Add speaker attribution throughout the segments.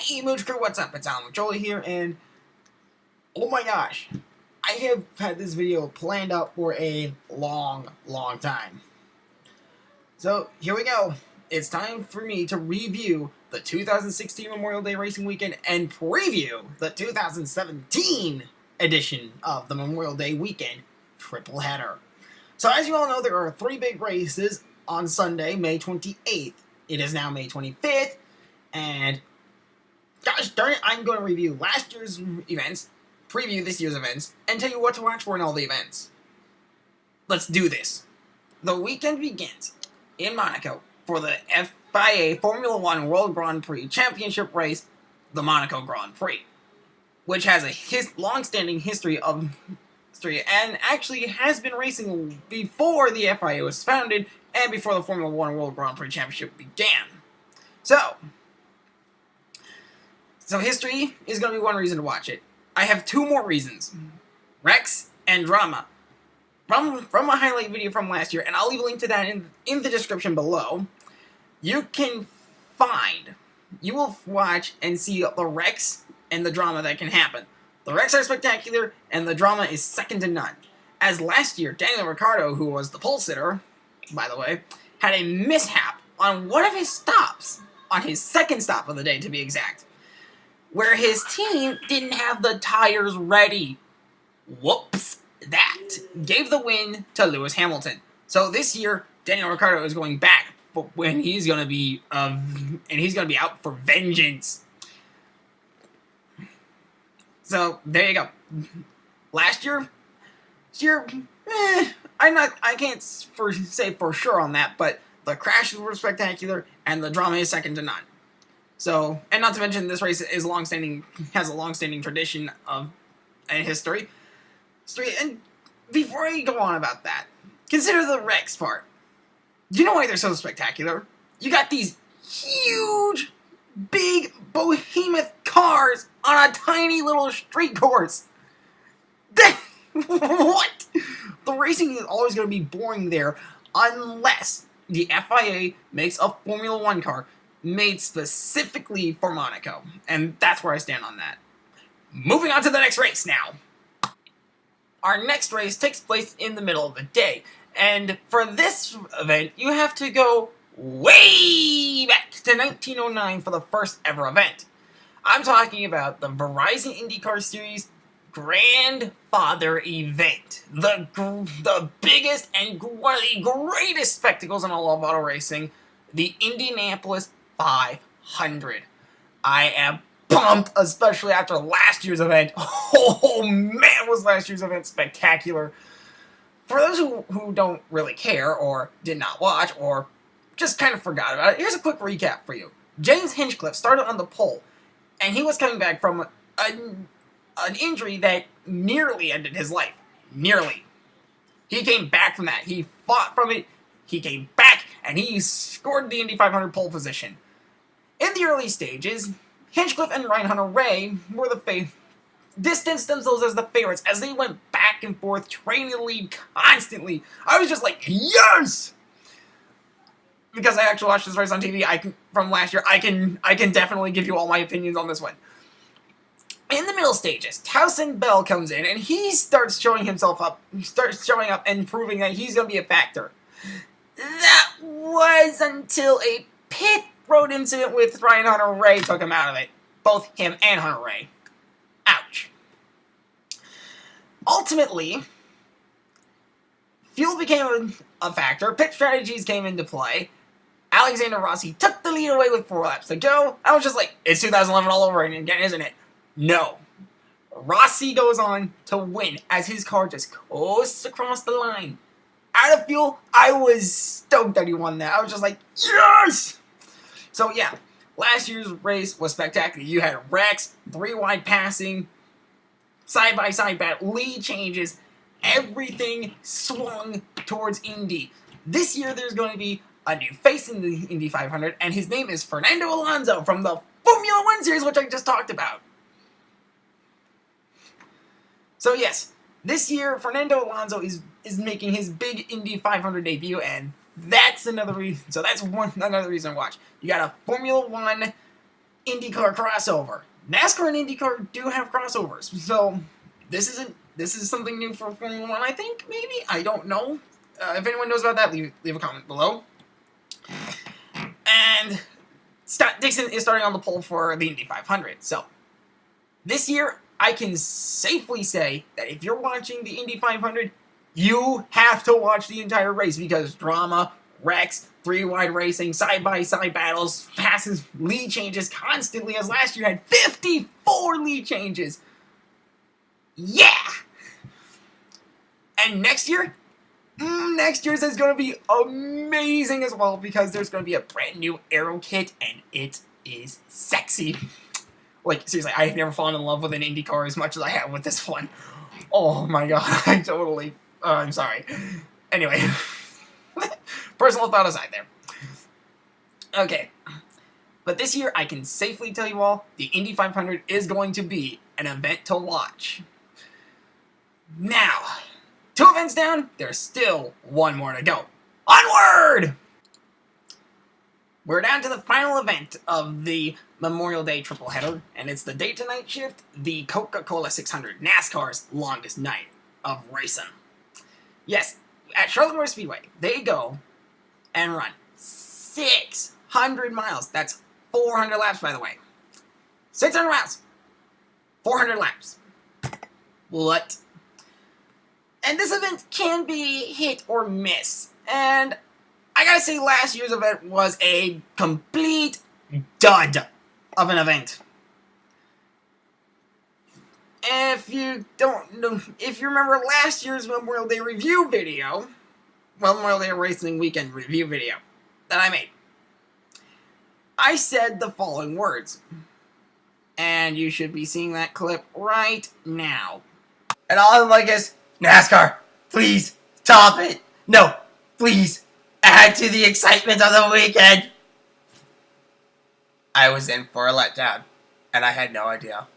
Speaker 1: Hey Mooch Crew, what's up? It's Alan McJolie here, and oh my gosh, I have had this video planned out for a long time. So here we go. It's time for me to review the 2016 Memorial Day Racing Weekend and preview the 2017 edition of the Memorial Day Weekend triple header. So as you all know, there are 3 big races on Sunday, May 28th. It is now May 25th, and gosh darn it, I'm going to review last year's events, preview this year's events, and tell you what to watch for in all the events. Let's do this. The weekend begins in Monaco for the FIA Formula One World Grand Prix Championship race, the Monaco Grand Prix, which has a long-standing history and actually has been racing before the FIA was founded and before the Formula One World Grand Prix Championship began. So history is going to be one reason to watch it. I have 2 more reasons. Wrecks and drama. From a highlight video from last year, and I'll leave a link to that in the description below, you will watch and see the wrecks and the drama that can happen. The wrecks are spectacular, and the drama is second to none. As last year, Daniel Ricciardo, who was the pole sitter, by the way, had a mishap on one of his stops, on his second stop of the day to be exact, where his team didn't have the tires ready. Whoops. That gave the win to Lewis Hamilton. So this year, Daniel Ricciardo is going back, but when he's going to be, out for vengeance. So there you go. Last year, I can't say for sure on that, but the crashes were spectacular, and the drama is second to none. So, and not to mention, this race has a long-standing tradition of history. And before I go on about that, consider the wrecks part. Do you know why they're so spectacular? You got these huge, big, behemoth cars on a tiny little street course. What? The racing is always going to be boring there unless the FIA makes a Formula One car made specifically for Monaco. And that's where I stand on that. Moving on to the next race now. Our next race takes place in the middle of the day. And for this event, you have to go way back to 1909 for the first ever event. I'm talking about the Verizon IndyCar Series Grandfather event. The biggest and one of the greatest spectacles in all of auto racing, the Indianapolis 500. I am pumped, especially after last year's event. Oh man, was last year's event spectacular. For those who don't really care, or did not watch, or just kind of forgot about it, here's a quick recap for you. James Hinchcliffe started on the pole, and he was coming back from an injury that nearly ended his life. Nearly. He came back from that. He fought from it, he came back, and he scored the Indy 500 pole position. In the early stages, Hinchcliffe and Ryan Hunter-Reay were distanced themselves as the favorites as they went back and forth, training the lead constantly. I was just like, yes! Because I actually watched this race on TV from last year, I can definitely give you all my opinions on this one. In the middle stages, Towson Bell comes in, and he starts showing up and proving that he's going to be a factor. That was until a pit road incident with Ryan Hunter-Reay took him out of it. Both him and Hunter-Reay. Ouch. Ultimately, fuel became a factor, pit strategies came into play, Alexander Rossi took the lead away with 4 laps to go. I was just like, it's 2011 all over again, isn't it? No. Rossi goes on to win as his car just coasts across the line. Out of fuel, I was stoked that he won that. I was just like, yes! So yeah, last year's race was spectacular. You had wrecks, 3-wide passing, side-by-side battle, lead changes, everything swung towards Indy. This year there's going to be a new face in the Indy 500, and his name is Fernando Alonso from the Formula One series, which I just talked about. So yes, this year Fernando Alonso is making his big Indy 500 debut, and that's another reason. So that's another reason to watch. You got a Formula One IndyCar crossover. NASCAR and IndyCar do have crossovers, so this is something new for Formula One. I think maybe I don't know. If anyone knows about that, leave a comment below. And Scott Dixon is starting on the pole for the Indy 500. So this year, I can safely say that if you're watching the Indy 500, you have to watch the entire race because drama, wrecks, three-wide racing, side-by-side battles, passes, lead changes constantly, as last year had 54 lead changes. Yeah! And next year is going to be amazing as well because there's going to be a brand new aero kit and it is sexy. Like, seriously, I've never fallen in love with an IndyCar as much as I have with this one. Oh my god, I totally... I'm sorry. Anyway. Personal thought aside there. Okay. But this year, I can safely tell you all, the Indy 500 is going to be an event to watch. Now, 2 events down, there's still 1 more to go. Onward! We're down to the final event of the Memorial Day triple header, and it's the day to night shift, the Coca-Cola 600, NASCAR's longest night of racing. Yes, at Charlotte Motor Speedway, they go and run 600 miles. That's 400 laps, by the way. 600 miles. 400 laps. What? And this event can be hit or miss. And I gotta say, last year's event was a complete dud of an event. If you don't know, if you remember last year's Memorial Day review video, Memorial Day Racing Weekend review video that I made, I said the following words. And you should be seeing that clip right now. And all I'm like is, NASCAR, please, stop it. No, please, add to the excitement of the weekend. I was in for a letdown, and I had no idea.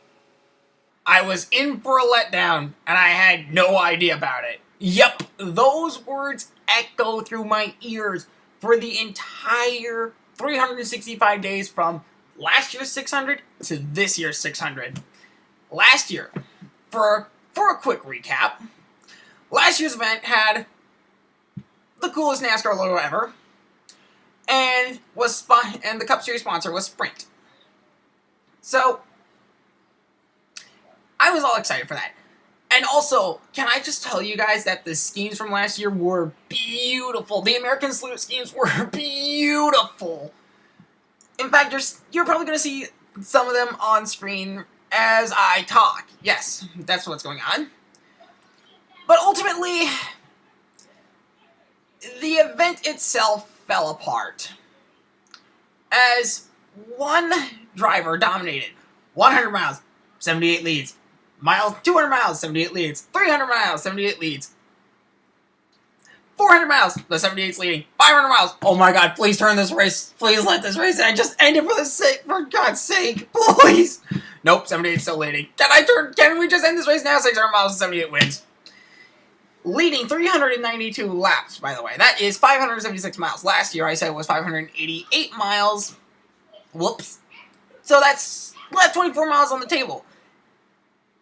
Speaker 1: I was in for a letdown, and I had no idea about it. Yep, those words echo through my ears for the entire 365 days from last year's 600 to this year's 600. Last year, for a quick recap, last year's event had the coolest NASCAR logo ever, and the Cup Series sponsor was Sprint. So I was all excited for that. And also, can I just tell you guys that the schemes from last year were beautiful. The American Salute schemes were beautiful. In fact, you're probably going to see some of them on screen as I talk. Yes, that's what's going on. But ultimately, the event itself fell apart as one driver dominated 100 miles, 78 leads. 200 miles, 78 leads. 300 miles, 78 leads. 400 miles, the 78's leading. 500 miles, oh my god, please turn this race. Please let this race end. Just end it for God's sake, please. Nope, 78's still leading. Can we just end this race now? 600 miles, 78 wins. Leading 392 laps, by the way. That is 576 miles. Last year I said it was 588 miles. Whoops. So that's left 24 miles on the table.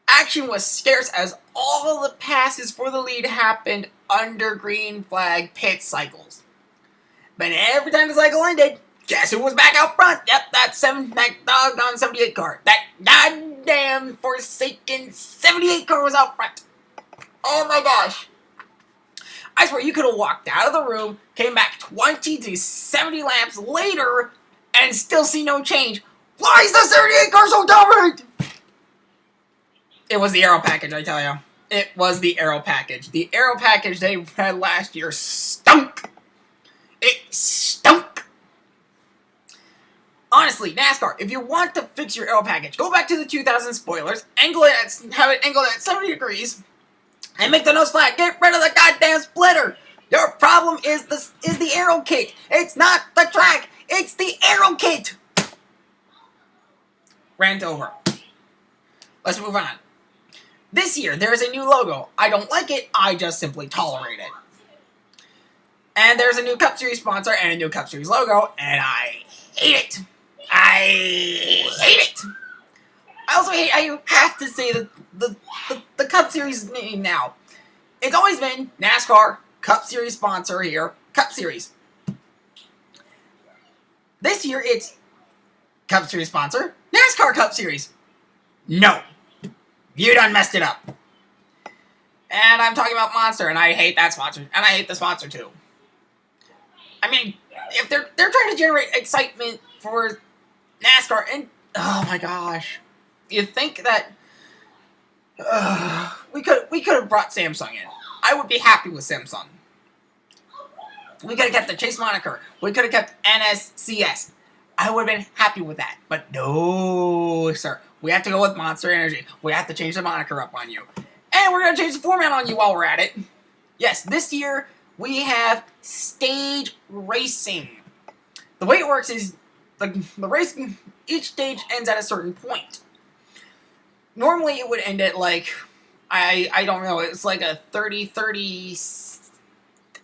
Speaker 1: Action was scarce as all the passes for the lead happened under green flag pit cycles. But every time the cycle ended, guess who was back out front? Yep, that doggone 78 car. That goddamn forsaken 78 car was out front. Oh my gosh. I swear you could have walked out of the room, came back 20 to 70 laps later, and still see no change. Why is the 78 car so dominant? It was the aero package, I tell you. It was the aero package. The aero package they had last year stunk. It stunk. Honestly, NASCAR, if you want to fix your aero package, go back to the 2000 spoilers, have it angled at 70 degrees, and make the nose flat. Get rid of the goddamn splitter. Your problem is the aero kit. It's not the track. It's the aero kit. Rant over. Let's move on. This year, there's a new logo. I don't like it, I just simply tolerate it. And there's a new Cup Series sponsor and a new Cup Series logo, and I hate it. I hate it! I also hate how you have to say the Cup Series name now. It's always been NASCAR Cup Series sponsor here, Cup Series. This year it's Cup Series sponsor, NASCAR Cup Series. No. You done messed it up. And I'm talking about Monster, and I hate that sponsor, and I hate the sponsor too. I mean, if they're trying to generate excitement for NASCAR, and oh my gosh, you'd think that we could have brought Samsung in. I would be happy with Samsung. We could have kept the Chase moniker. We could have kept NSCS. I would have been happy with that. But no, sir. We have to go with Monster Energy. We have to change the moniker up on you. And we're going to change the format on you while we're at it. Yes, this year we have stage racing. The way it works is the race, each stage ends at a certain point. Normally it would end at like, I don't know, it's like a 30-30,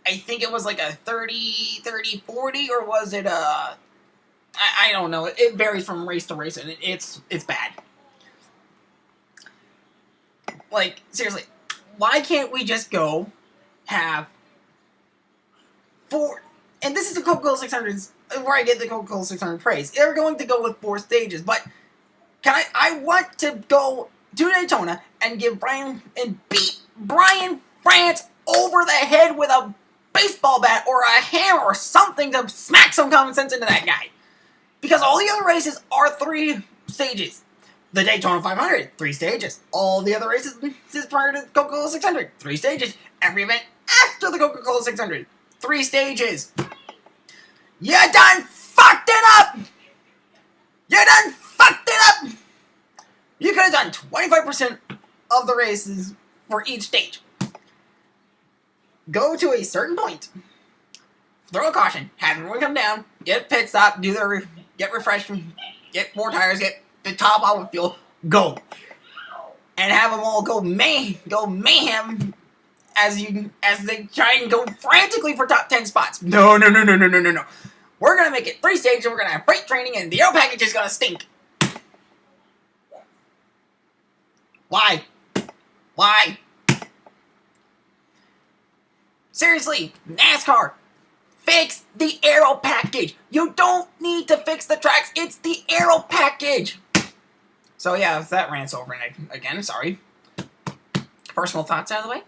Speaker 1: I think it was like a 30-30-40, or was it a, I don't know, it varies from race to race, and it's bad. Like, seriously, why can't we just go have 4, and this is the Coca-Cola 600s, where I get the Coca-Cola 600 praise. They're going to go with 4 stages, but I want to go to Daytona and beat Brian France over the head with a baseball bat or a hammer or something to smack some common sense into that guy. Because all the other races are 3 stages. The Daytona 500, 3 stages. All the other races prior to the Coca-Cola 600, 3 stages. Every event after the Coca-Cola 600, 3 stages. You done fucked it up! You done fucked it up! You could have done 25% of the races for each stage. Go to a certain point. Throw a caution. Have everyone come down. Get a pit stop. Get refreshed. Get 4 tires. Get the top off with fuel. Go. And have them all go mayhem as they try and go frantically for top 10 spots. No. We're going to make it 3 stages. We're going to have freight training, and the air package is going to stink. Why? Seriously, NASCAR, fix the aero package. You don't need to fix the tracks. It's the aero package. So yeah, that rant's over again. Sorry. Personal thoughts out of the way.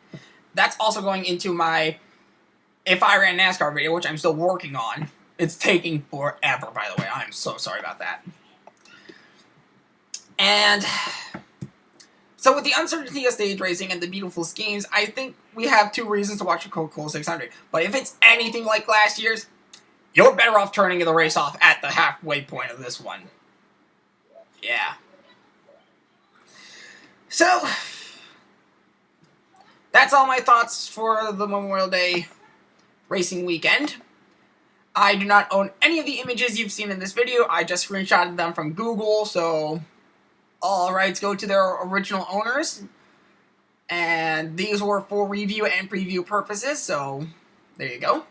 Speaker 1: That's also going into my If I Ran NASCAR video, which I'm still working on. It's taking forever, by the way. I'm so sorry about that. And so with the uncertainty of stage racing and the beautiful schemes, I think we have 2 reasons to watch the Coca-Cola 600. But if it's anything like last year's, you're better off turning the race off at the halfway point of this one. Yeah. So, that's all my thoughts for the Memorial Day racing weekend. I do not own any of the images you've seen in this video. I just screenshotted them from Google, so all rights go to their original owners. And these were for review and preview purposes, so there you go.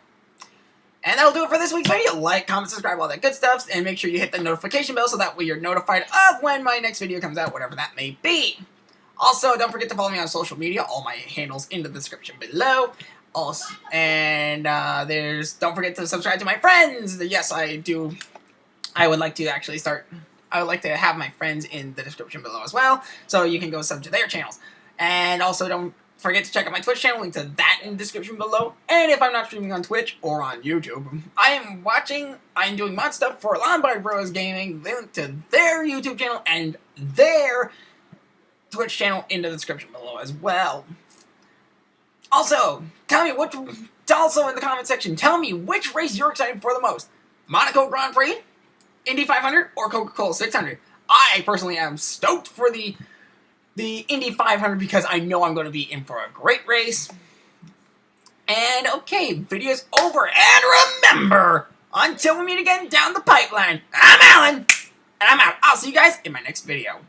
Speaker 1: And that'll do it for this week's video. Like, comment, subscribe, all that good stuff, and make sure you hit the notification bell so that way you're notified of when my next video comes out, whatever that may be. Also, don't forget to follow me on social media. All my handles in the description below. Also, and don't forget to subscribe to my friends. Yes, I do. I would like to have my friends in the description below as well, so you can go sub to their channels. And also, don't forget to check out my Twitch channel, link to that in the description below. And if I'm not streaming on Twitch or on YouTube, I'm doing mod stuff for Lombard Bros Gaming, link to their YouTube channel and their Twitch channel in the description below as well. Also, tell me in the comment section, tell me which race you're excited for the most. Monaco Grand Prix, Indy 500, or Coca-Cola 600. I personally am stoked for the Indy 500 because I know I'm going to be in for a great race. And okay, video's over. And remember, until we meet again down the pipeline, I'm Alan, and I'm out. I'll see you guys in my next video.